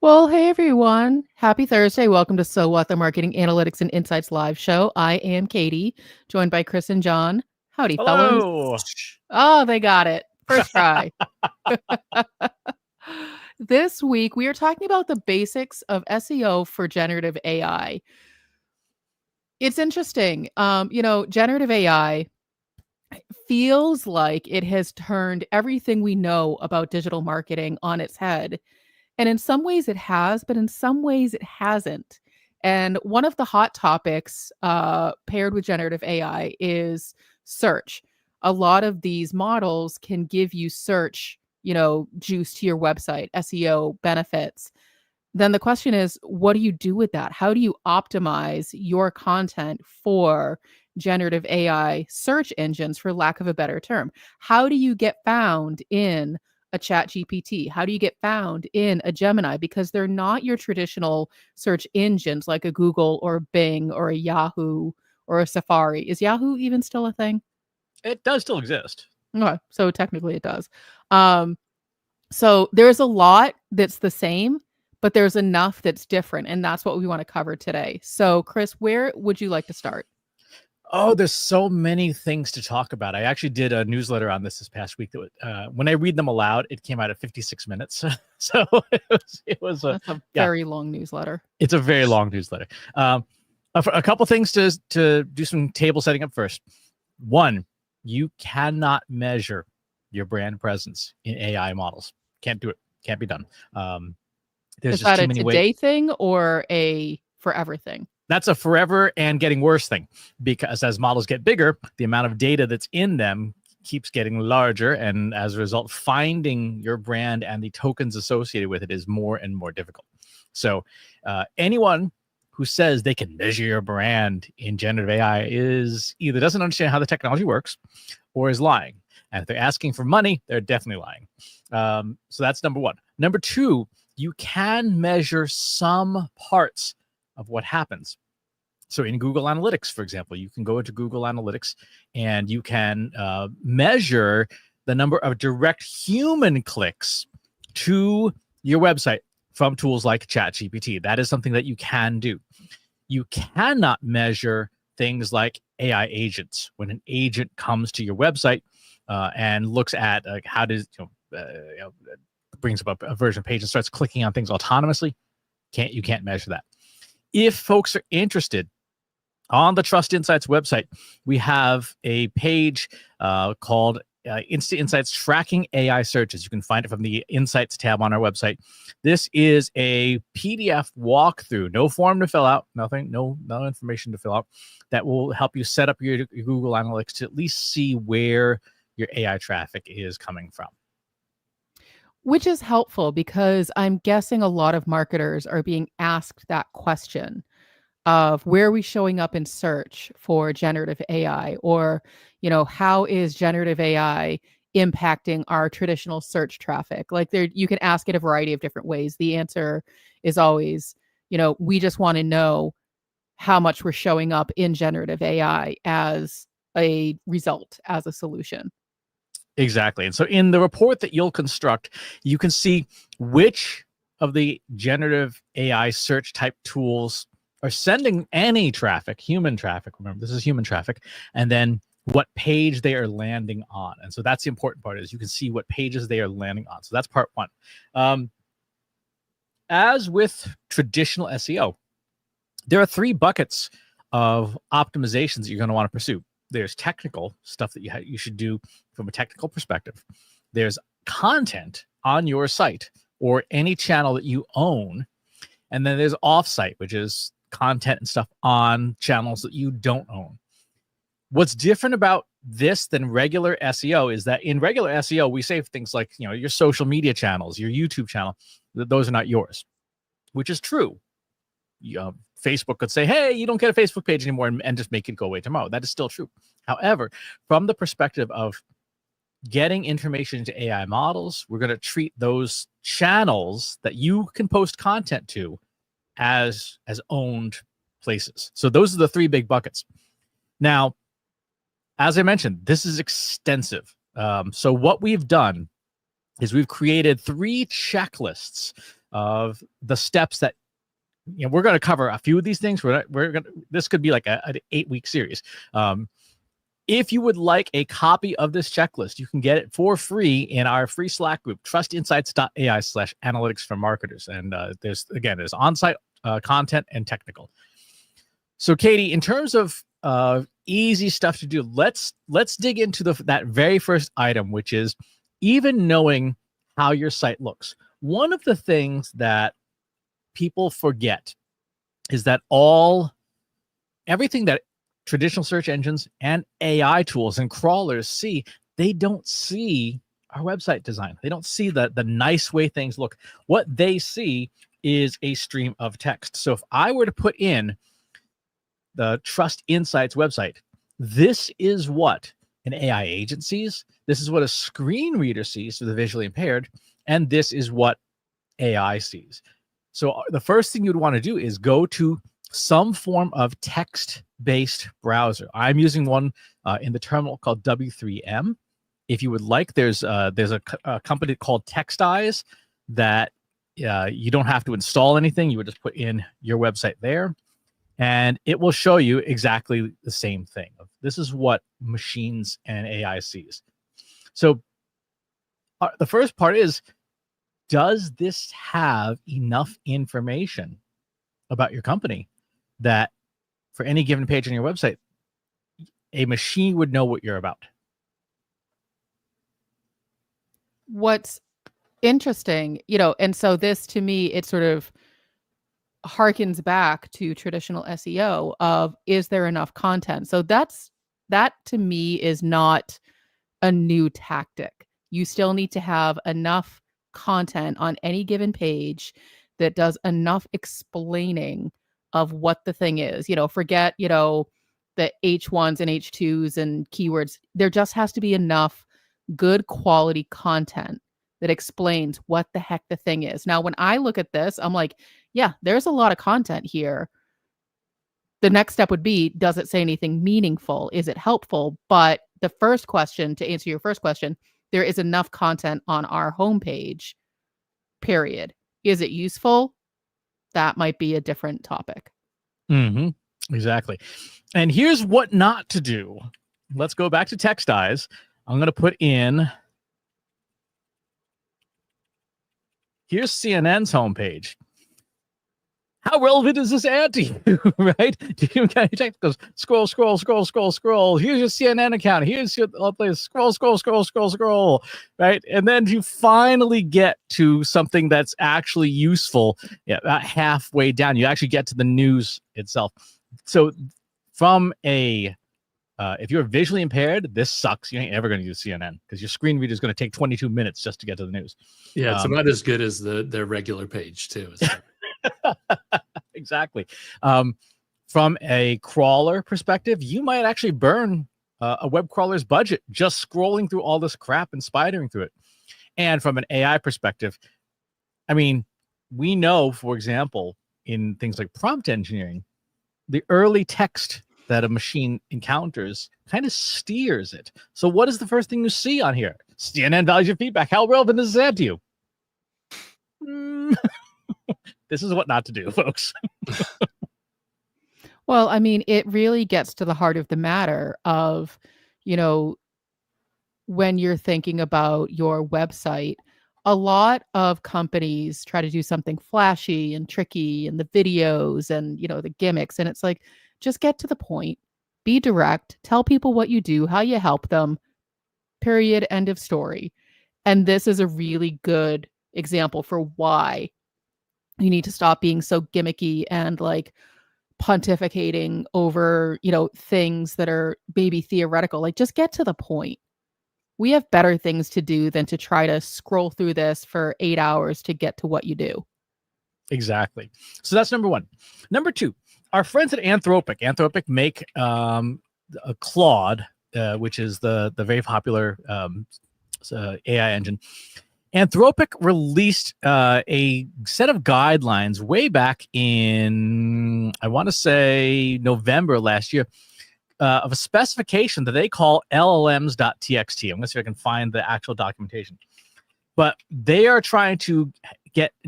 Well, hey everyone. Happy Thursday. Welcome to So What, the Marketing Analytics and Insights live show. I am Katie, joined by Chris and John. Howdy, fellas. Hello. Oh, they got it. First try. This week, we are talking about the basics of SEO for generative AI. It's interesting. Generative AI feels like it has turned everything we know about digital marketing on its head. And in some ways it has, but in some ways it hasn't. And one of the hot topics paired with generative AI is search. A lot of these models can give you search, juice to your website, SEO benefits. Then the question is, what do you do with that? How do you optimize your content for generative AI search engines, for lack of a better term? How do you get found in a ChatGPT? How do you get found in a Gemini? Because they're not your traditional search engines like a Google or a Bing or a Yahoo or a Safari. Is Yahoo even still a thing? It does still exist. Okay, so technically it does. So there's a lot that's the same, but there's enough that's different, and that's what we want to cover today. So, Chris, where would you like to start? Oh, there's so many things to talk about. I actually did a newsletter on this past week. That when I read them aloud, it came out at 56 minutes. So it was That's a very long newsletter. It's a very long newsletter. A couple things to do some table setting up first. One, you cannot measure your brand presence in AI models. Can't do it. Can't be done. There's Is just that too a many today ways. thing or a forever thing? That's a forever and getting worse thing, because as models get bigger, the amount of data that's in them keeps getting larger. And as a result, finding your brand and the tokens associated with it is more and more difficult. So anyone who says they can measure your brand in generative AI is either doesn't understand how the technology works or is lying. And if they're asking for money, they're definitely lying. So that's number one. Number two, you can measure some parts of what happens. So in Google Analytics, for example, you can go into Google Analytics and you can measure the number of direct human clicks to your website from tools like ChatGPT. That is something that you can do. You cannot measure things like AI agents. When an agent comes to your website and looks at how does brings up a version page and starts clicking on things autonomously, you can't measure that. If folks are interested, on the Trust Insights website, we have a page called Insights Tracking AI Searches. You can find it from the Insights tab on our website. This is a PDF walkthrough, no form to fill out, nothing, no information to fill out, that will help you set up your Google Analytics to at least see where your AI traffic is coming from. Which is helpful because I'm guessing a lot of marketers are being asked that question of where are we showing up in search for generative AI, or, how is generative AI impacting our traditional search traffic? Like you can ask it a variety of different ways. The answer is always, we just want to know how much we're showing up in generative AI as a result, as a solution. Exactly. And so in the report that you'll construct, you can see which of the generative AI search type tools are sending any traffic, human traffic. Remember, this is human traffic. And then what page they are landing on. And so that's the important part, is you can see what pages they are landing on. So that's part one. As with traditional SEO, there are three buckets of optimizations that you're going to want to pursue. There's technical stuff that you should do from a technical perspective. There's content on your site or any channel that you own. And then there's offsite, which is content and stuff on channels that you don't own. What's different about this than regular SEO is that in regular SEO, we say things like, your social media channels, your YouTube channel, those are not yours, which is true. Facebook could say, hey, you don't get a Facebook page anymore, and just make it go away tomorrow. That is still true. However, from the perspective of getting information into AI models, we're going to treat those channels that you can post content to as owned places. So those are the three big buckets. Now, as I mentioned, this is extensive. So what we've done is we've created 3 checklists of the steps that we're going to cover a few of these things. This could be like an 8-week series. If you would like a copy of this checklist, you can get it for free in our free Slack group, trustinsights.ai/analytics for marketers. And there's on-site content and technical. So Katie, in terms of easy stuff to do, let's dig into that very first item, which is even knowing how your site looks. One of the things that people forget is that everything that traditional search engines and AI tools and crawlers see, they don't see our website design. They don't see the nice way things look. What they see is a stream of text. So if I were to put in the Trust Insights website, this is what an AI agent sees. This is what a screen reader sees for the visually impaired. And this is what AI sees. So the first thing you'd want to do is go to some form of text-based browser. I'm using one in the terminal called W3M. If you would like, there's a company called TextEyes that you don't have to install anything. You would just put in your website there, and it will show you exactly the same thing. This is what machines and AI sees. So the first part is, does this have enough information about your company that for any given page on your website, a machine would know what you're about? What's interesting, and so this to me, it sort of harkens back to traditional SEO of, is there enough content? So that to me is not a new tactic. You still need to have enough content on any given page that does enough explaining of what the thing is. Forget, the H1s and H2s and keywords. There just has to be enough good quality content that explains what the heck the thing is. Now, when I look at this, I'm like, yeah, there's a lot of content here. The next step would be, does it say anything meaningful? Is it helpful? But the first question, to answer your first question, there is enough content on our homepage, period. Is it useful? That might be a different topic. Mm-hmm. Exactly. And here's what not to do. Let's go back to TextEyes. I'm going to put in, here's CNN's homepage. How relevant is this ad to you, right? Do you kind of check? Goes scroll, scroll, scroll, scroll, scroll. Here's your CNN account. Here's your place. Scroll, scroll, scroll, scroll, scroll. Right, and then you finally get to something that's actually useful. Yeah, about halfway down, you actually get to the news itself. So, from if you're visually impaired, this sucks. You ain't ever going to use CNN because your screen reader is going to take 22 minutes just to get to the news. Yeah, it's about as good as their regular page too. Exactly. From a crawler perspective, you might actually burn a web crawler's budget just scrolling through all this crap and spidering through it. And from an AI perspective, I mean, we know, for example, in things like prompt engineering, the early text that a machine encounters kind of steers it. So what is the first thing you see on here? CNN values your feedback. How relevant is that to you? This is what not to do, folks. Well, I mean, it really gets to the heart of the matter of, when you're thinking about your website, a lot of companies try to do something flashy and tricky and the videos and, the gimmicks. And it's like, just get to the point, be direct, tell people what you do, how you help them, period, end of story. And this is a really good example for why you need to stop being so gimmicky and like pontificating over, things that are maybe theoretical. Like, just get to the point. We have better things to do than to try to scroll through this for 8 hours to get to what you do. Exactly. So that's number one. Number two, our friends at Anthropic make a Claude, which is the very popular AI engine. Anthropic released a set of guidelines way back in, I want to say, November last year, of a specification that they call LLMs.txt. I'm going to see if I can find the actual documentation. But they are trying to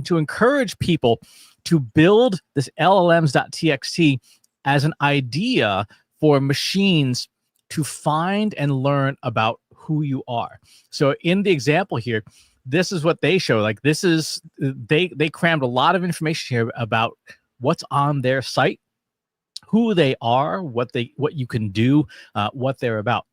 encourage people to build this LLMs.txt as an idea for machines to find and learn about who you are. So in the example here, this is what they show. Like this is, they crammed a lot of information here about what's on their site, who they are, what you can do, what they're about.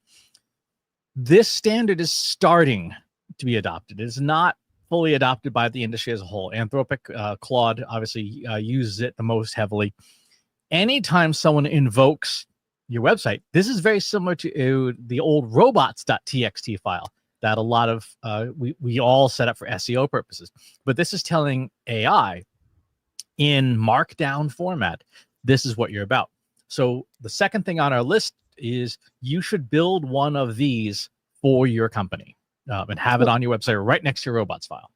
This standard is starting to be adopted. It's not fully adopted by the industry as a whole. Anthropic Claude obviously uses it the most heavily. Anytime someone invokes your website, this is very similar to the old robots.txt file that a lot of we all set up for SEO purposes. But this is telling AI in markdown format, this is what you're about. So the second thing on our list is you should build one of these for your company and have it on your website right next to your robots file.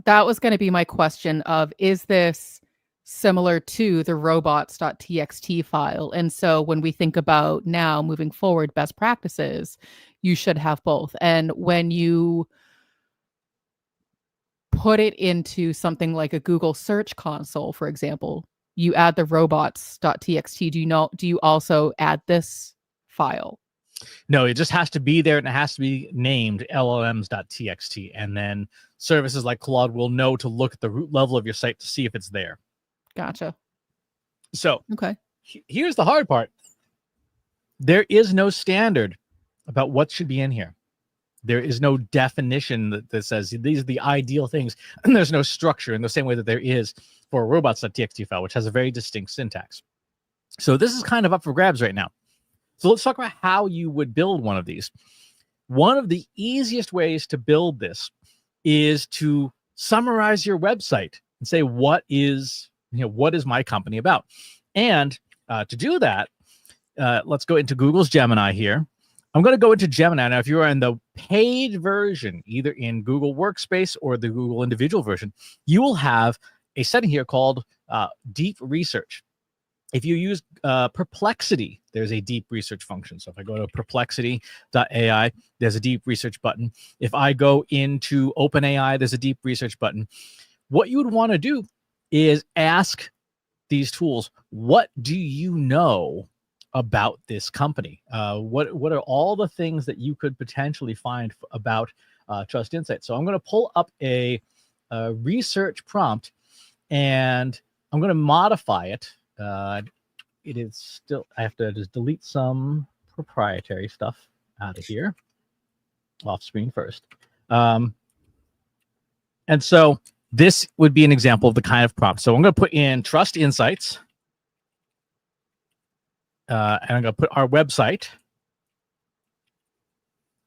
That was going to be my question of, is this similar to the robots.txt file? And so when we think about now moving forward best practices, you should have both. And when you put it into something like a Google Search Console, for example, you add the robots.txt. Do you also add this file? No, it just has to be there, and it has to be named LLMs.txt. And then services like Claude will know to look at the root level of your site to see if it's there. Gotcha. So okay, here's the hard part. There is no standard about what should be in here. There is no definition that says these are the ideal things. And there's no structure in the same way that there is for a robots.txt file, which has a very distinct syntax. So this is kind of up for grabs right now. So let's talk about how you would build one of these. One of the easiest ways to build this is to summarize your website and say, what is my company about? And to do that, let's go into Google's Gemini here. I'm going to go into Gemini. Now, if you are in the paid version, either in Google Workspace or the Google individual version, you will have a setting here called Deep Research. If you use Perplexity, there's a deep research function. So if I go to perplexity.ai, there's a deep research button. If I go into OpenAI, there's a deep research button. What you would want to do is ask these tools, what do you know about this company? What are all the things that you could potentially find about Trust Insights? So I'm going to pull up a research prompt, and I'm going to modify it. It is still, I have to just delete some proprietary stuff out of here, off screen first. And so this would be an example of the kind of prompt. So I'm going to put in Trust Insights. And I'm going to put our website.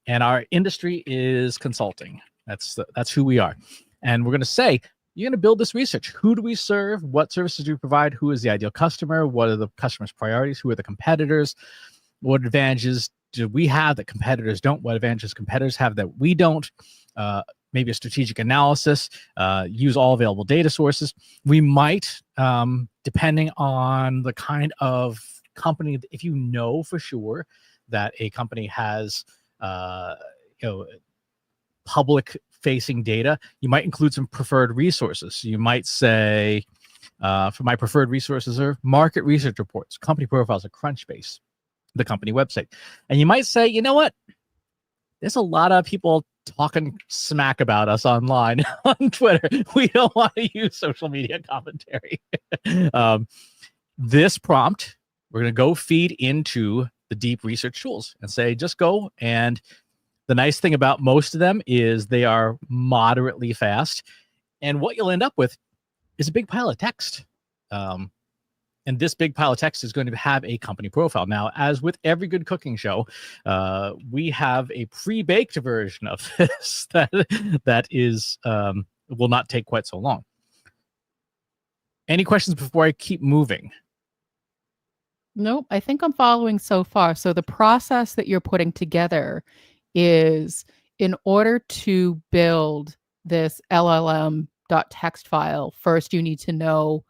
And our industry is consulting. That's who we are. And we're going to say, you're going to build this research. Who do we serve? What services do we provide? Who is the ideal customer? What are the customer's priorities? Who are the competitors? What advantages do we have that competitors don't? What advantages competitors have that we don't? Maybe a strategic analysis, use all available data sources. We might, depending on the kind of company, if you know for sure that a company has public facing data, you might include some preferred resources. You might say, for my preferred resources are market research reports, company profiles at Crunchbase, the company website. And you might say, you know what? There's a lot of people talking smack about us online on Twitter. We don't want to use social media commentary. This prompt, we're going to go feed into the deep research tools and say, just go. And the nice thing about most of them is they are moderately fast. And what you'll end up with is a big pile of text. And this big pile of text is going to have a company profile. Now, as with every good cooking show, we have a pre-baked version of this that is will not take quite so long. Any questions before I keep moving? Nope, I think I'm following so far. So the process that you're putting together is, in order to build this LLM.txt file, first you need to know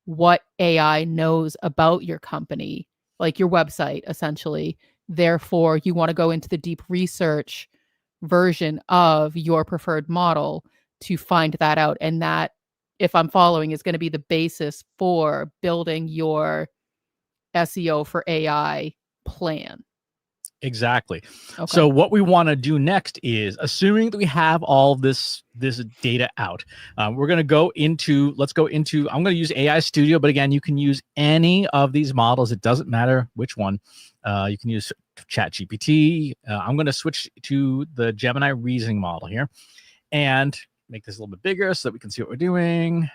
what AI knows about your company, like your website, essentially. Therefore, you want to go into the deep research version of your preferred model to find that out. And that, if I'm following, is going to be the basis for building your SEO for AI plan. Exactly. Okay. So what we want to do next is, assuming that we have all this data out, we're going to go into, I'm going to use AI Studio, but again, you can use any of these models. It doesn't matter which one. You can use ChatGPT. I'm going to switch to the Gemini reasoning model here and make this a little bit bigger so that we can see what we're doing.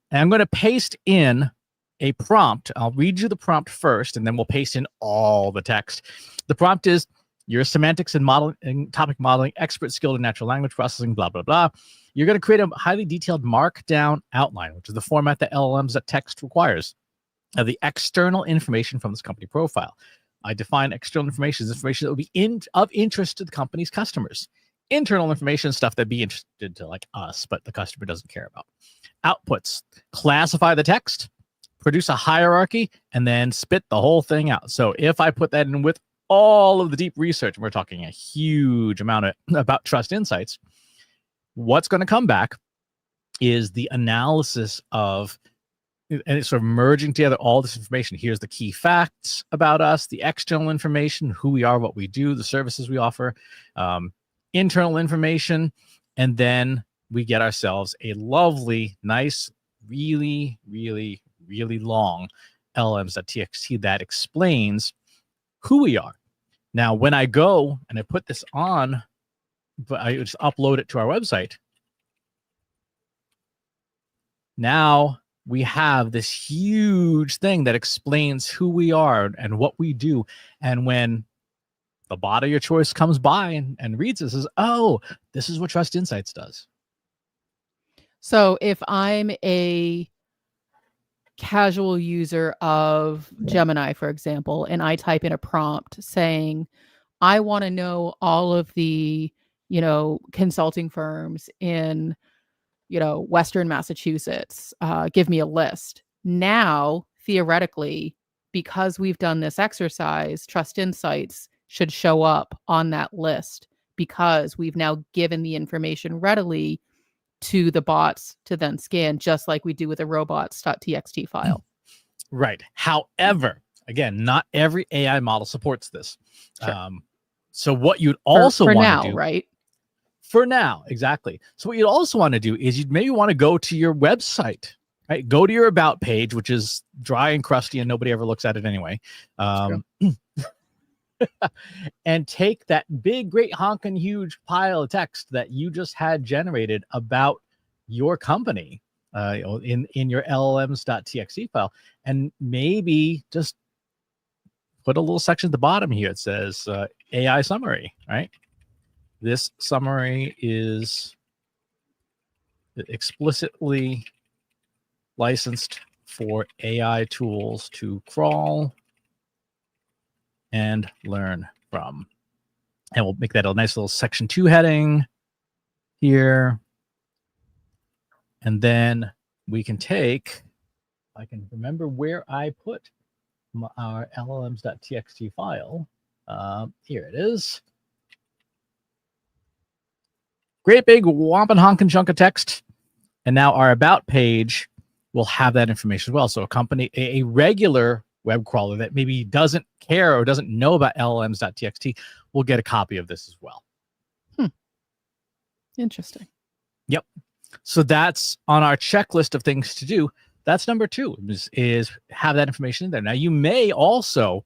And I'm going to paste in a prompt. I'll read you the prompt first, and then we'll paste in all the text. The prompt is, you're a semantics and modeling, topic modeling expert skilled in natural language processing, blah, blah, blah. You're going to create a highly detailed markdown outline, which is the format that LLMs.txt requires, of the external information from this company profile. I define external information as information that will be of interest to the company's customers. Internal information is stuff that'd be interested to like us, but the customer doesn't care about. Outputs: classify the text, produce a hierarchy, and then spit the whole thing out. So if I put that in with all of the deep research, and we're talking a huge amount about Trust Insights, what's going to come back is the analysis of, and it's sort of merging together all this information. Here's the key facts about us, the external information, who we are, what we do, the services we offer, internal information, and then we get ourselves a lovely, nice, really, really, really long LLMs.txt that explains who we are. Now, when I go and I put this on, but I just upload it to our website, now we have this huge thing that explains who we are and what we do. And when the bot of your choice comes by and reads this, says, oh, this is what Trust Insights does. So if I'm a casual user of Gemini, for example, and I type in a prompt saying, I want to know all of the, consulting firms in, Western Massachusetts, give me a list. Now, theoretically, because we've done this exercise, Trust Insights should show up on that list because we've now given the information readily to the bots to then scan, just like we do with a robots.txt file. Right. However, again, not every AI model supports this. Sure. So what you'd also for want now, to do, right? For now, exactly. So what you'd also want to do is you'd maybe want to go to your website, right? Go to your about page, which is dry and crusty and nobody ever looks at it anyway. And take that big, great honking huge pile of text that you just had generated about your company in your LLMs.txt file, and maybe just put a little section at the bottom here. It says AI summary, right? This summary is explicitly licensed for AI tools to crawl and learn from. And we'll make that a nice little section 2 heading here. And then we can take, I can remember where I put our LLMs.txt file. Here it is. Great big whomping honking chunk of text. And now our about page will have that information as well. So a regular web crawler that maybe doesn't care or doesn't know about LLMs.txt will get a copy of this as well. Interesting. Yep. So that's on our checklist of things to do. That's number 2 is have that information in there. Now you may also,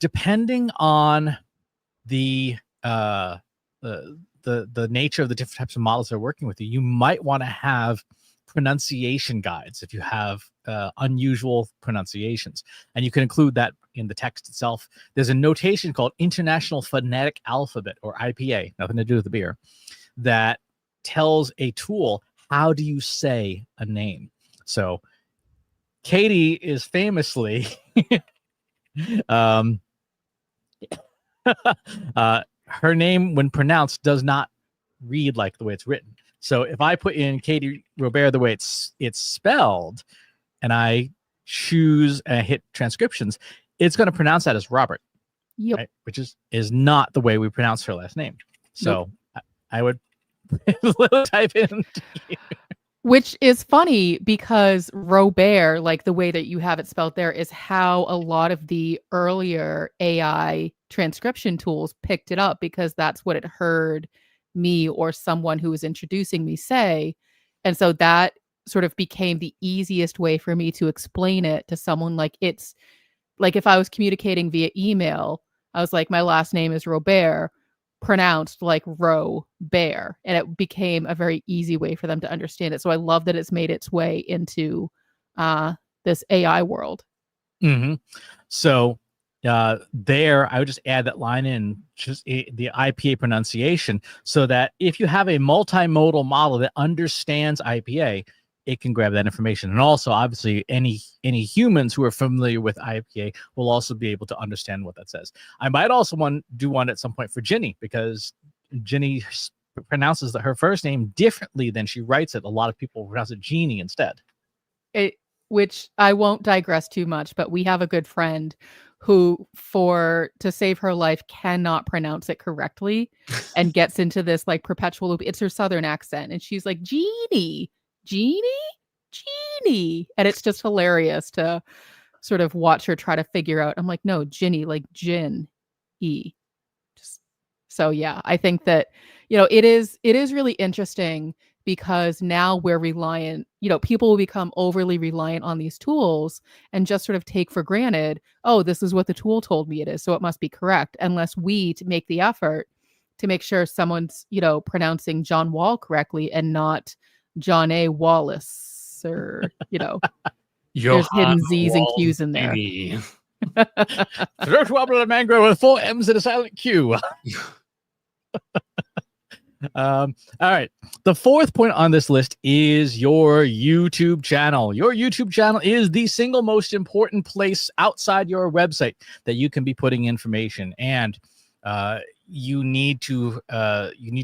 depending on the nature of the different types of models they're working with you might want to have pronunciation guides if you have unusual pronunciations, and you can include that in the text itself. There's a notation called International Phonetic Alphabet, or IPA, nothing to do with the beer, that tells a tool how do you say a name. So Katie is famously her name when pronounced does not read like the way it's written. So if I put in Katie Robert the way it's spelled, and I choose and hit transcriptions, it's going to pronounce that as Robert. Yep. Right? Which is not the way we pronounce her last name. So I would Type in. Which is funny because Robert, like the way that you have it spelled there, is how a lot of the earlier AI transcription tools picked it up because that's what it heard me or someone who was introducing me say. And so that sort of became the easiest way for me to explain it to someone. Like it's like if I was communicating via email, I was like, my last name is Robert, pronounced like Roe Bear. And it became a very easy way for them to understand it. So I love that it's made its way into this AI world. Mm-hmm. So there, I would just add that line in, just the IPA pronunciation, so that if you have a multimodal model that understands IPA, it can grab that information. And also, obviously, any humans who are familiar with IPA will also be able to understand what that says. I might also do one at some point for Ginny, because Ginny pronounces her first name differently than she writes it. A lot of people pronounce it Jeannie instead. Which I won't digress too much, but we have a good friend who, to save her life, cannot pronounce it correctly and gets into this like perpetual loop. It's her Southern accent. And she's like, Jeannie. And it's just hilarious to sort of watch her try to figure out. I'm like, no, Ginny, like Gin E. So yeah, I think that, it is really interesting because now we're reliant, people will become overly reliant on these tools and just sort of take for granted, oh, this is what the tool told me it is, so it must be correct, unless we make the effort to make sure someone's, pronouncing John Wall correctly and not John A. Wallace, or, there's hidden Z's and Q's in there. Throat wobbler mangrove with 4 M's and a silent Q. All right. The fourth point on this list is your YouTube channel. Your YouTube channel is the single most important place outside your website that you can be putting information, and you need to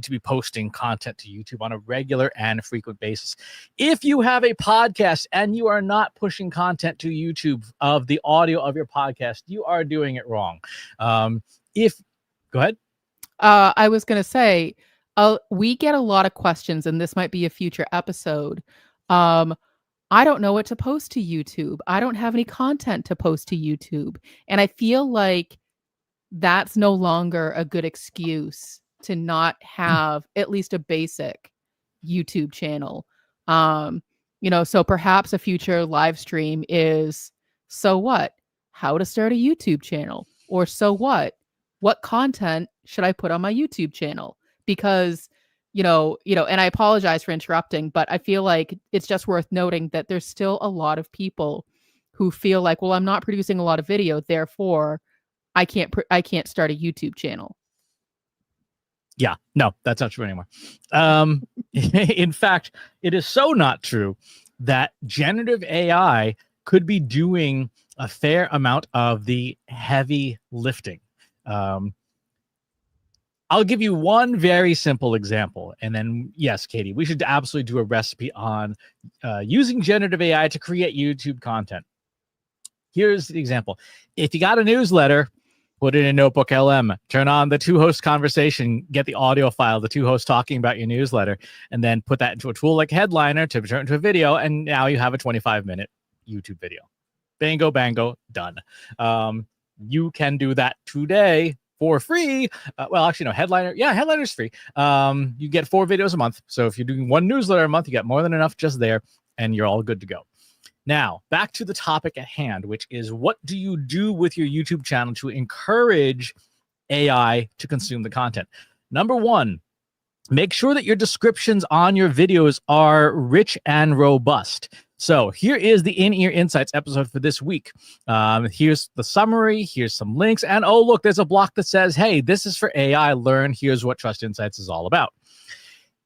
be posting content to YouTube on a regular and frequent basis. If you have a podcast and you are not pushing content to YouTube of the audio of your podcast, you are doing it wrong. Go ahead. I was going to say, we get a lot of questions, and this might be a future episode. I don't know what to post to YouTube. I don't have any content to post to YouTube. And I feel like that's no longer a good excuse to not have at least a basic YouTube channel. So perhaps a future live stream is, so what? How to start a YouTube channel? Or so what? What content should I put on my YouTube channel? Because, and I apologize for interrupting, but I feel like it's just worth noting that there's still a lot of people who feel like, well, I'm not producing a lot of video, therefore I can't start a YouTube channel. Yeah, no, that's not true anymore. In fact, it is so not true that generative AI could be doing a fair amount of the heavy lifting. I'll give you one very simple example. And then, yes, Katie, we should absolutely do a recipe on using generative AI to create YouTube content. Here's the example. If you got a newsletter, put it in Notebook LM, turn on the 2-host conversation, get the audio file, the 2 hosts talking about your newsletter, and then put that into a tool like Headliner to turn into a video. And now you have a 25-minute YouTube video. Bingo, bango, done. You can do that today for free. Well, actually, no, Headliner. Yeah, Headliner's free. You get 4 videos a month. So if you're doing 1 newsletter a month, you get more than enough just there, and you're all good to go. Now, back to the topic at hand, which is, what do you do with your YouTube channel to encourage AI to consume the content? Number 1, make sure that your descriptions on your videos are rich and robust. So here is the In-Ear Insights episode for this week. Here's the summary. Here's some links. And oh, look, there's a block that says, hey, this is for AI. Learn. Here's what Trust Insights is all about.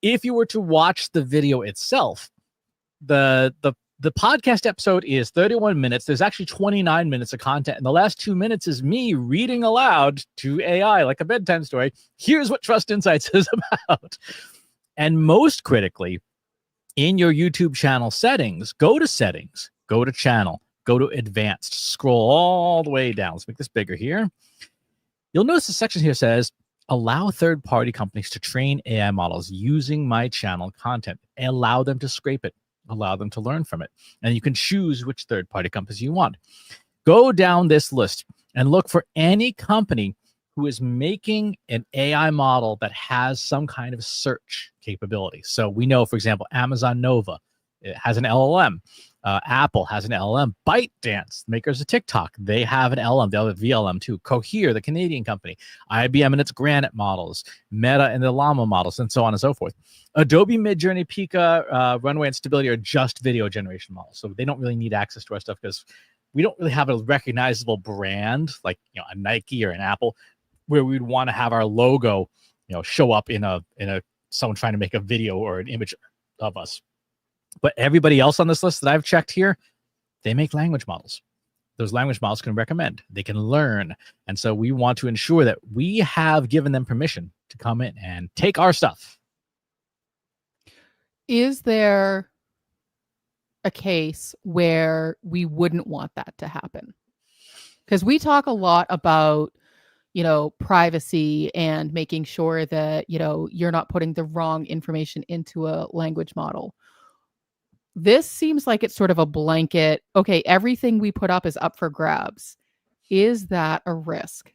If you were to watch the video itself, the podcast episode is 31 minutes. There's actually 29 minutes of content. And the last 2 minutes is me reading aloud to AI like a bedtime story. Here's what Trust Insights is about. And most critically, in your YouTube channel settings, go to channel, go to advanced, scroll all the way down. Let's make this bigger here. You'll notice the section here says allow third-party companies to train AI models using my channel content. Allow them to scrape it. Allow them to learn from it. And you can choose which third-party companies you want. Go down this list and look for any company who is making an AI model that has some kind of search capability. So we know, for example, Amazon Nova, it has an LLM. Apple has an LLM. ByteDance, makers of TikTok, they have an LLM. They have a VLM too. Cohere, the Canadian company, IBM and its Granite models, Meta and the Llama models, and so on and so forth. Adobe, Midjourney, Pika, Runway, and Stability are just video generation models. So they don't really need access to our stuff because we don't really have a recognizable brand like a Nike or an Apple where we'd want to have our logo show up in a someone trying to make a video or an image of us. But everybody else on this list that I've checked here, they make language models. Those language models can recommend, they can learn. And so we want to ensure that we have given them permission to come in and take our stuff. Is there a case where we wouldn't want that to happen? Because we talk a lot about, privacy and making sure that, you're not putting the wrong information into a language model. This seems like it's sort of a blanket, okay, everything we put up is up for grabs. Is that a risk?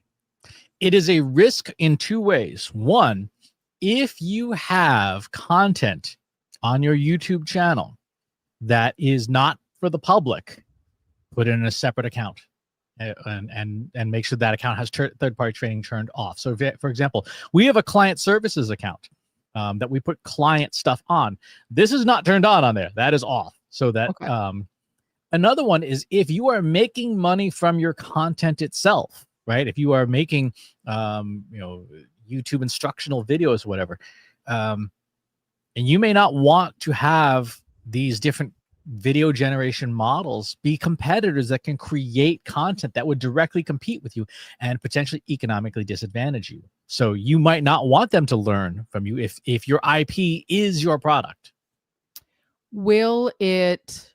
It is a risk in two ways. One, if you have content on your YouTube channel that is not for the public, put it in a separate account and make sure that account has third-party training turned off. So for example, we have a client services account that we put client stuff on. This is not turned on there. That is off. So that okay. Another one is if you are making money from your content itself, right? If you are making YouTube instructional videos or whatever, and you may not want to have these different video generation models be competitors that can create content that would directly compete with you and potentially economically disadvantage you. So you might not want them to learn from you if your IP is your product. Will it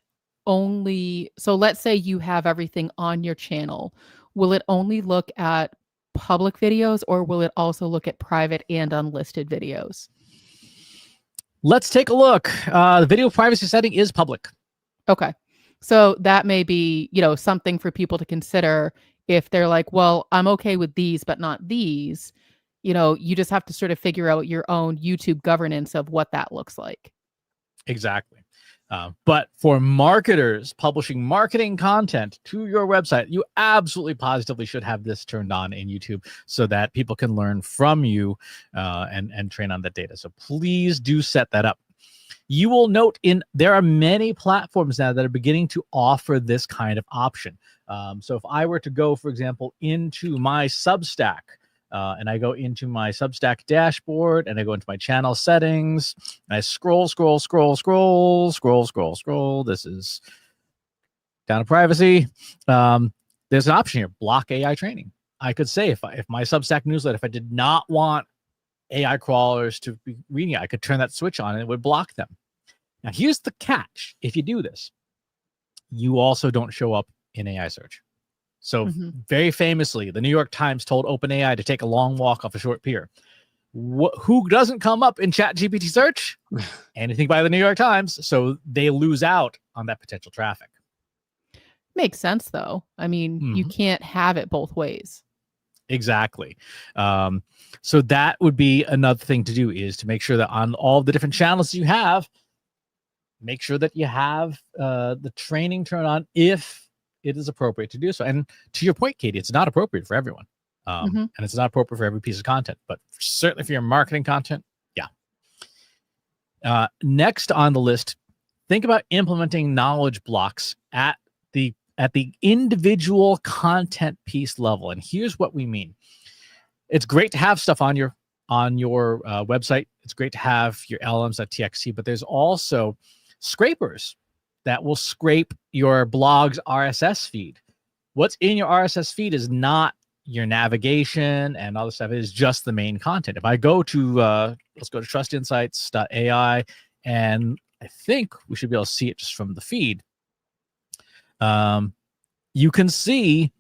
only, so let's say you have everything on your channel, will it only look at public videos or will it also look at private and unlisted videos? Let's take a look. The video privacy setting is public. Okay. So that may be, something for people to consider if they're like, well, I'm okay with these, but not these. You just have to sort of figure out your own YouTube governance of what that looks like. Exactly. But for marketers publishing marketing content to your website, you absolutely positively should have this turned on in YouTube so that people can learn from you and train on that data. So please do set that up. You will note there are many platforms now that are beginning to offer this kind of option. So if I were to go, for example, into my Substack, and I go into my Substack dashboard and I go into my channel settings and I scroll. This is down to privacy. There's an option here, block AI training. I could say if my Substack newsletter, if I did not want AI crawlers to be reading it, I could turn that switch on and it would block them. Now here's the catch. If you do this, you also don't show up in AI search. So very famously, the New York Times told OpenAI to take a long walk off a short pier. Who doesn't come up in ChatGPT search? Anything by the New York Times. So they lose out on that potential traffic. Makes sense, though. I mean, you can't have it both ways. Exactly. So that would be another thing to do, is to make sure that on all the different channels you have, make sure that you have the training turned on if it is appropriate to do so. And to your point, Katie, it's not appropriate for everyone. And it's not appropriate for every piece of content, but certainly for your marketing content, yeah. Next on the list, think about implementing knowledge blocks at the individual content piece level. And here's what we mean. It's great to have stuff on your website. It's great to have your LLMs.txt, but there's also scrapers that will scrape your blog's RSS feed. What's in your RSS feed is not your navigation and other stuff. It is just the main content. If I go to, let's go to trustinsights.ai, and I think we should be able to see it just from the feed. You can see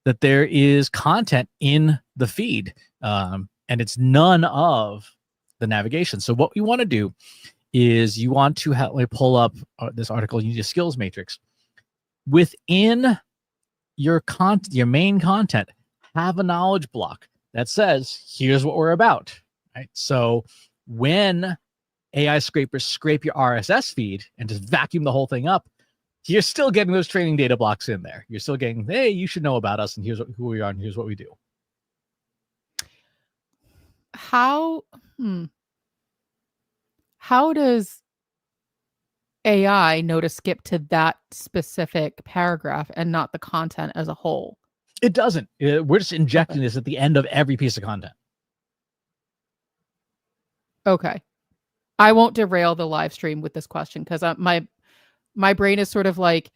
that there is content in the feed. and it's none of the navigation. So what we want to do is you want to pull up this article, you need a skills matrix. Within your main content, have a knowledge block that says, here's what we're about, right? So when AI scrapers scrape your RSS feed and just vacuum the whole thing up, you're still getting those training data blocks in there. You're still getting, hey, you should know about us, and here's who we are, and here's what we do. How does AI know to skip to that specific paragraph and not the content as a whole? It doesn't. We're just injecting this at the end of every piece of content. Okay. I won't derail the live stream with this question because my brain is sort of like,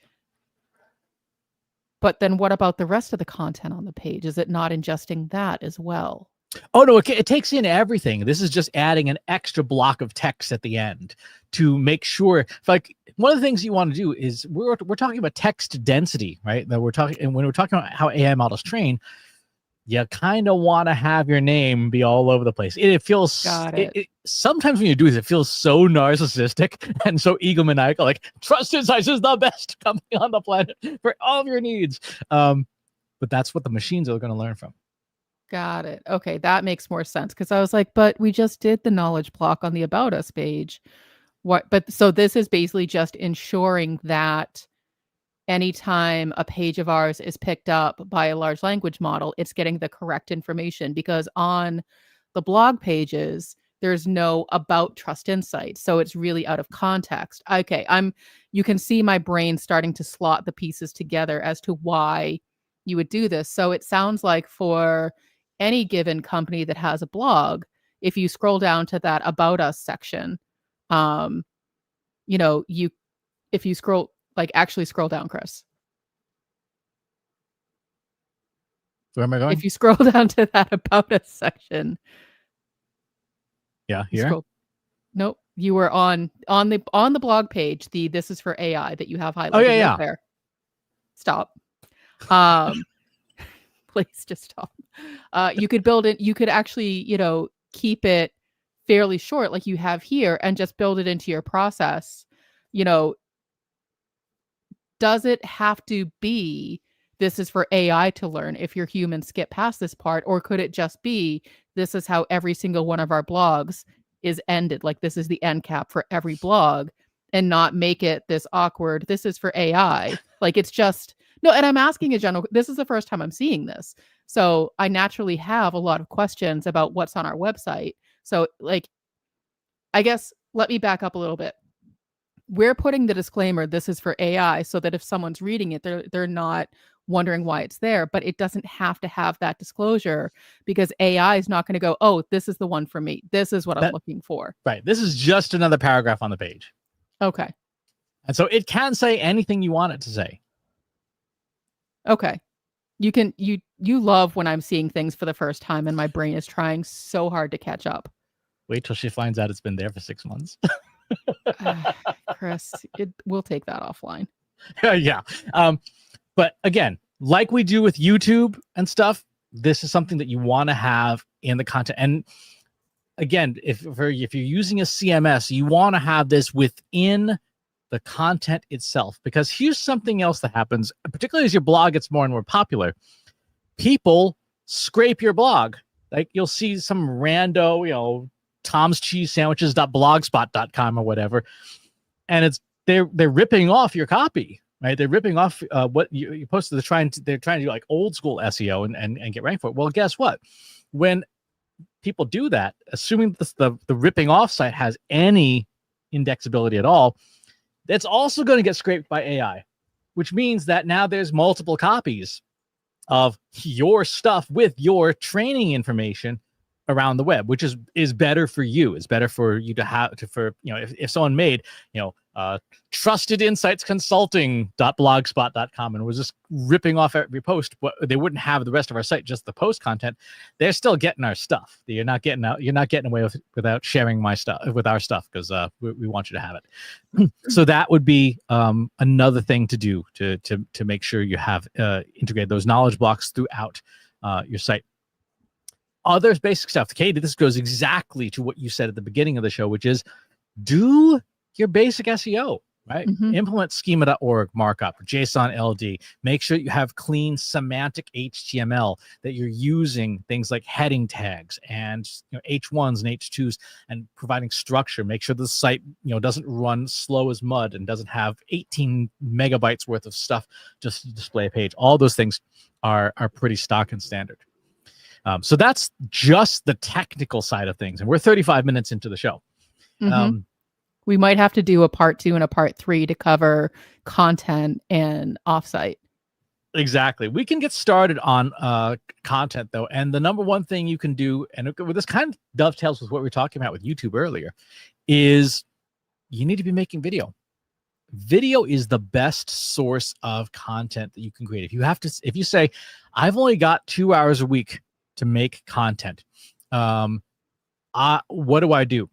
but then what about the rest of the content on the page? Is it not ingesting that as well? Oh, no, it takes in everything. This is just adding an extra block of text at the end to make sure. Like, one of the things you want to do is we're talking about text density, right? That and when we're talking about how AI models train, you kind of want to have your name be all over the place. It feels sometimes when you do this, it feels so narcissistic and so egomaniacal. Like, Trust Insights is the best company on the planet for all of your needs. But that's what the machines are going to learn from. Got it. Okay, that makes more sense because I was like, but we just did the knowledge block on the About Us page. But so this is basically just ensuring that anytime a page of ours is picked up by a large language model, it's getting the correct information, because on the blog pages, there's no about Trust Insights. So it's really out of context. Okay, you can see my brain starting to slot the pieces together as to why you would do this. So it sounds like for any given company that has a blog, if you scroll down to that About Us section, if you scroll, actually scroll down, Chris. Where am I going? If you scroll down to that About Us section. Yeah, here. Nope. You were on the blog page, this is for AI that you have highlighted. Oh, yeah. There. Stop. Please just stop. You could build it. You could actually, keep it fairly short like you have here and just build it into your process. Does it have to be, this is for AI to learn if your humans skip past this part? Or could it just be, this is how every single one of our blogs is ended? Like, this is the end cap for every blog, and not make it this awkward, this is for AI. Like, it's just, no, and I'm asking a general, this is the first time I'm seeing this. So I naturally have a lot of questions about what's on our website. So I guess, let me back up a little bit. We're putting the disclaimer, this is for AI, so that if someone's reading it, they're not wondering why it's there, but it doesn't have to have that disclosure, because AI is not going to go, oh, this is the one for me. This is what I'm looking for. Right. This is just another paragraph on the page. Okay. And so it can say anything you want it to say. Okay. You love when I'm seeing things for the first time and my brain is trying so hard to catch up. Wait till she finds out it's been there for 6 months. Chris, we'll take that offline. Yeah. But again, like we do with YouTube and stuff, this is something that you want to have in the content. And again, if you're using a CMS, you want to have this within the content itself, because here's something else that happens, particularly as your blog gets more and more popular. People scrape your blog. Like, you'll see some rando, tomscheesesandwiches.blogspot.com or whatever, and they're ripping off your copy, right? They're ripping off what you posted. They're trying to do like old school SEO and get ranked for it. Well, guess what? When people do that, assuming the ripping off site has any indexability at all, that's also going to get scraped by AI, which means that now there's multiple copies of your stuff with your training information around the web, which is better for you. It's better for you to have if someone made, trustinsights.consulting.blogspot.com and was just ripping off every post, but they wouldn't have the rest of our site, just the post content. They're still getting our stuff. You're not getting away without sharing my stuff with our stuff, because we want you to have it. So that would be another thing to do to make sure you have integrated those knowledge blocks throughout your site. other basic stuff. Katie, this goes exactly to what you said at the beginning of the show, which is do your basic SEO, right? Mhm. Implement schema.org markup, JSON LD. Make sure you have clean semantic HTML, that you're using things like heading tags and H1s and H2s, and providing structure. Make sure the site doesn't run slow as mud and doesn't have 18 megabytes worth of stuff just to display a page. All those things are pretty stock and standard. So that's just the technical side of things, and we're 35 minutes into the show. Mhm. We might have to do a part 2 and a part 3 to cover content and offsite. Exactly. We can get started on content, though. And the number one thing you can do, and this kind of dovetails with what we were talking about with YouTube earlier, is you need to be making video. Video is the best source of content that you can create. If you say, I've only got 2 hours a week to make content, what do?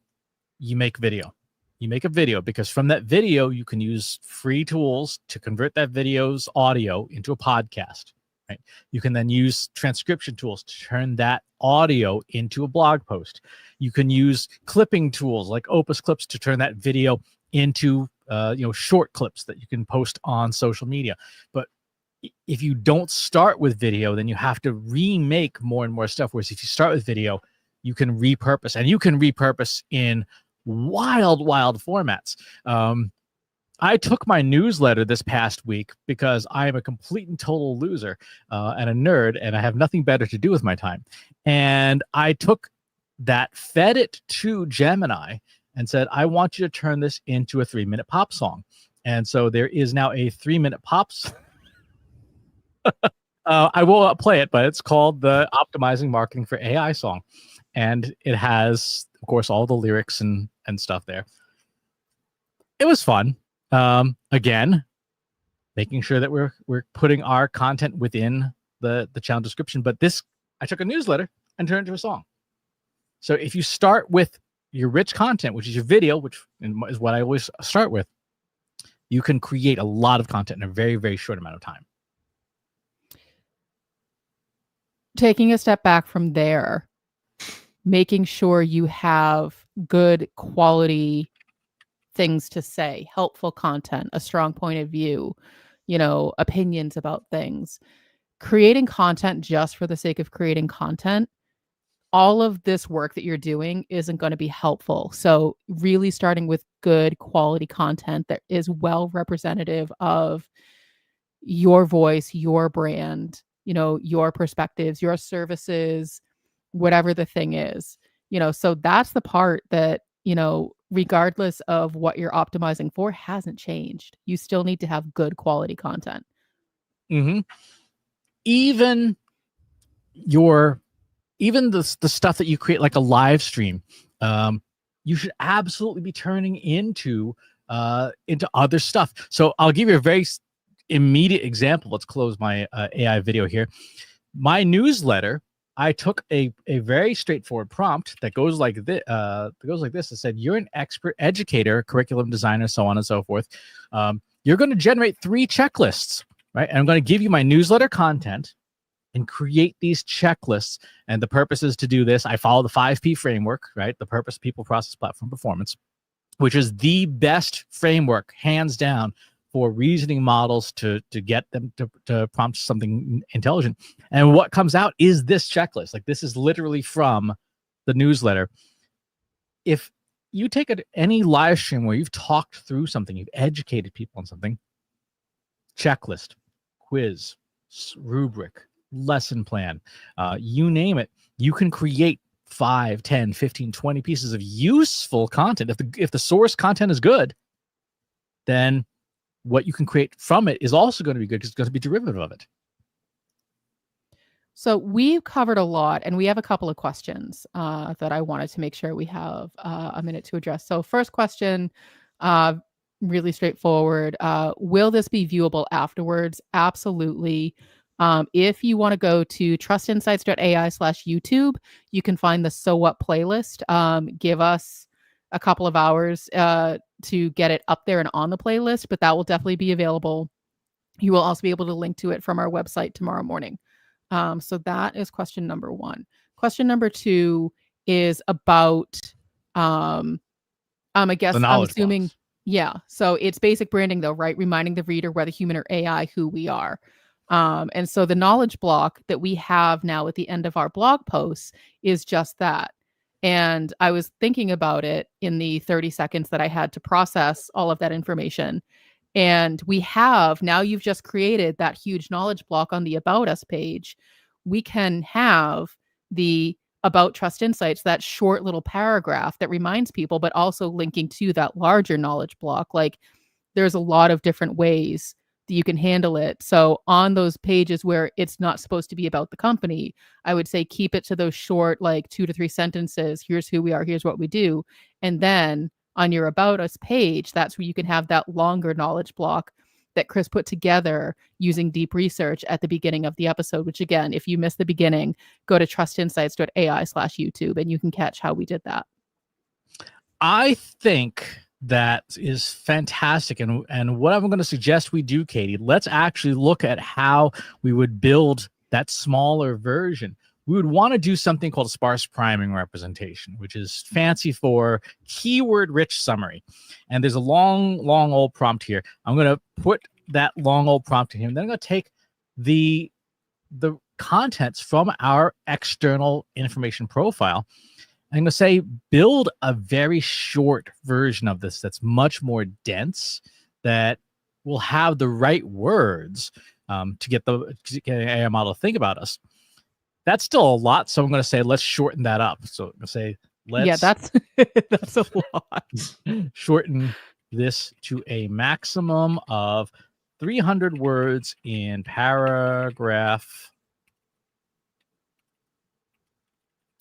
You make video. You make a video, because from that video, you can use free tools to convert that video's audio into a podcast, right? You can then use transcription tools to turn that audio into a blog post. You can use clipping tools like Opus Clips to turn that video into short clips that you can post on social media. But if you don't start with video, then you have to remake more and more stuff. Whereas if you start with video, you can repurpose, and you can repurpose in wild formats. I took my newsletter this past week because I am a complete and total loser and a nerd, and I have nothing better to do with my time. And I took that, fed it to Gemini, and said, I want you to turn this into a 3-minute pop song. And so there is now a 3-minute pops. I will play it, but it's called the Optimizing Marketing for AI song. And it has, of course, all the lyrics and stuff there. It was fun. Again, making sure that we're putting our content within the channel description. But I took a newsletter and turned it into a song. So if you start with your rich content, which is your video, which is what I always start with, you can create a lot of content in a very, very short amount of time. Taking a step back from there, making sure you have good quality things to say, helpful content, a strong point of view, opinions about things. Creating content just for the sake of creating content, all of this work that you're doing isn't going to be helpful. So really starting with good quality content that is well representative of your voice, your brand, your perspectives, your services, whatever the thing is, so that's the part that, regardless of what you're optimizing for, hasn't changed. You still need to have good quality content. Mm-hmm. Even the stuff that you create, like a live stream, you should absolutely be turning into other stuff. So I'll give you a very immediate example. Let's close my AI video here. My newsletter, I took a very straightforward prompt that goes like this. It said, you're an expert educator, curriculum designer, so on and so forth. You're going to generate 3 checklists, right? And I'm going to give you my newsletter content and create these checklists. And the purpose is to do this. I follow the 5P framework, right? The purpose, people, process, platform, performance, which is the best framework, hands down, for reasoning models to get them to prompt something intelligent. And what comes out is this checklist. Like, this is literally from the newsletter. If you take any live stream where you've talked through something, you've educated people on something, checklist, quiz, rubric, lesson plan, you name it, you can create 5, 10, 15, 20 pieces of useful content. If the source content is good, then what you can create from it is also going to be good, because it's going to be derivative of it. So we've covered a lot, and we have a couple of questions that I wanted to make sure we have a minute to address. So first question, really straightforward. Will this be viewable afterwards? Absolutely. If you want to go to trustinsights.ai/YouTube, you can find the So What playlist. Give us a couple of hours to get it up there and on the playlist, but that will definitely be available. You will also be able to link to it from our website tomorrow morning. So that is question number 1. Question number 2 is about, I guess The I'm knowledge assuming, blocks. yeah. So it's basic branding though, right? Reminding the reader, whether human or AI, who we are. And so the knowledge block that we have now at the end of our blog posts is just that. And I was thinking about it in the 30 seconds that I had to process all of that information. And we have now, you've just created that huge knowledge block on the About Us page. We can have the About Trust Insights, that short little paragraph that reminds people, but also linking to that larger knowledge block. Like, there's a lot of different ways that you can handle it. So on those pages where it's not supposed to be about the company, I would say keep it to those short, like 2 to 3 sentences. Here's who we are, here's what we do. And then on your About Us page, that's where you can have that longer knowledge block that Chris put together using deep research at the beginning of the episode, which again, if you missed the beginning, go to trustinsights.ai/YouTube and you can catch how we did that. I think that is fantastic. And what I'm going to suggest we do, Katie, let's actually look at how we would build that smaller version. We would want to do something called sparse priming representation, which is fancy for keyword-rich summary. And there's a long old prompt here. I'm going to put that long old prompt in here, and then I'm going to take the contents from our external information profile. I'm going to say build a very short version of this that's much more dense, that will have the right words to get an AI model to think about us. That's still a lot, so I'm going to say let's shorten that up. So I'm going to say let's that's that's a lot. Shorten this to a maximum of 300 words in paragraph.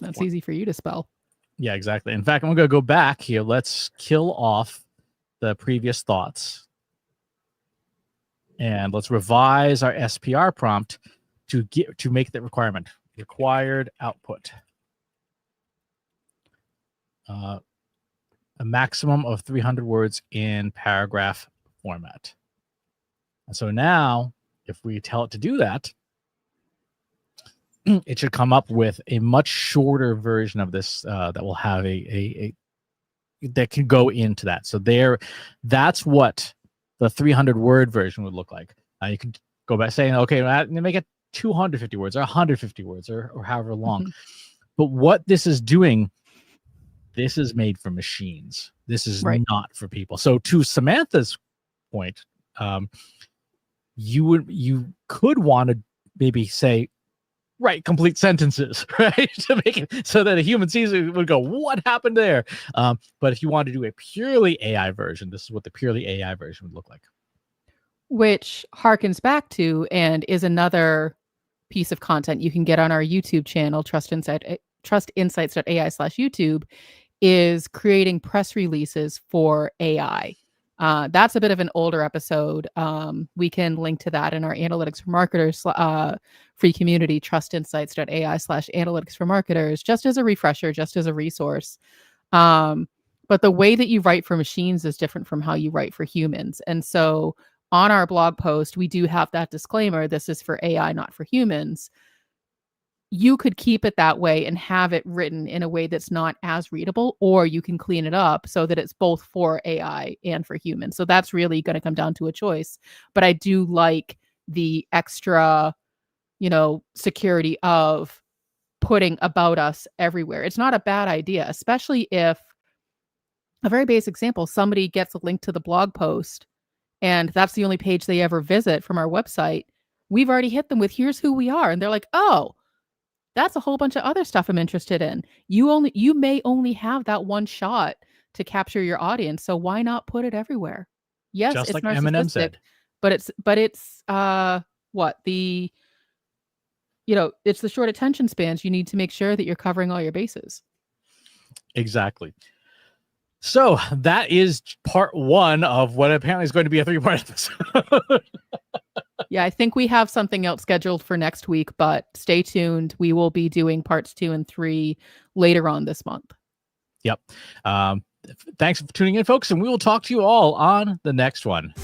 That's easy for you to spell. Yeah, exactly. In fact, I'm going to go back here. Let's kill off the previous thoughts. And let's revise our SPR prompt to make that requirement. Required output. A maximum of 300 words in paragraph format. And so now, if we tell it to do that, it should come up with a much shorter version of this that will have a that can go into that. So that's what the 300 word version would look like. You can go back saying, okay, make it 250 words or 150 words or however long. Mm-hmm. But what this is doing, this is made for machines. This is not for people. So to Samantha's point, you could want to maybe say, write complete sentences, right? To make it so that a human sees it would go, what happened there? But if you want to do a purely AI version, this is what the purely AI version would look like. Which harkens back to and is another piece of content you can get on our YouTube channel, trustinsights.ai/YouTube, is creating press releases for AI. That's a bit of an older episode. We can link to that in our Analytics for Marketers free community, trustinsights.ai/analytics for marketers, just as a refresher, just as a resource. But the way that you write for machines is different from how you write for humans. And so on our blog post, we do have that disclaimer. This is for AI, not for humans. You could keep it that way and have it written in a way that's not as readable, or you can clean it up so that it's both for AI and for humans. So that's really going to come down to a choice. But I do like the extra, security of putting About Us everywhere. It's not a bad idea, especially if, a very basic example, somebody gets a link to the blog post and that's the only page they ever visit from our website. We've already hit them with, here's who we are. And they're like, oh, that's a whole bunch of other stuff I'm interested in. You may only have that one shot to capture your audience. So why not put it everywhere? Yes, just it's like narcissistic, Eminem said. But it's it's the short attention spans. You need to make sure that you're covering all your bases. Exactly. So that is part 1 of what apparently is going to be a 3-part episode. Yeah, I think we have something else scheduled for next week, but stay tuned. We will be doing parts 2 and 3 later on this month. Yep. Thanks for tuning in, folks, and we will talk to you all on the next one.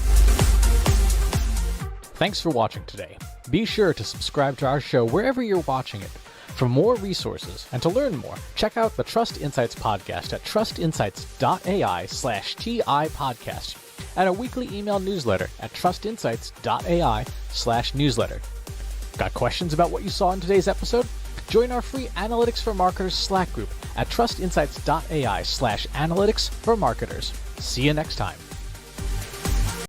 Thanks for watching today. Be sure to subscribe to our show wherever you're watching it. For more resources and to learn more, check out the Trust Insights podcast at trustinsights.ai/TI podcast and our weekly email newsletter at trustinsights.ai/newsletter. Got questions about what you saw in today's episode? Join our free Analytics for Marketers Slack group at trustinsights.ai/analytics for marketers. See you next time.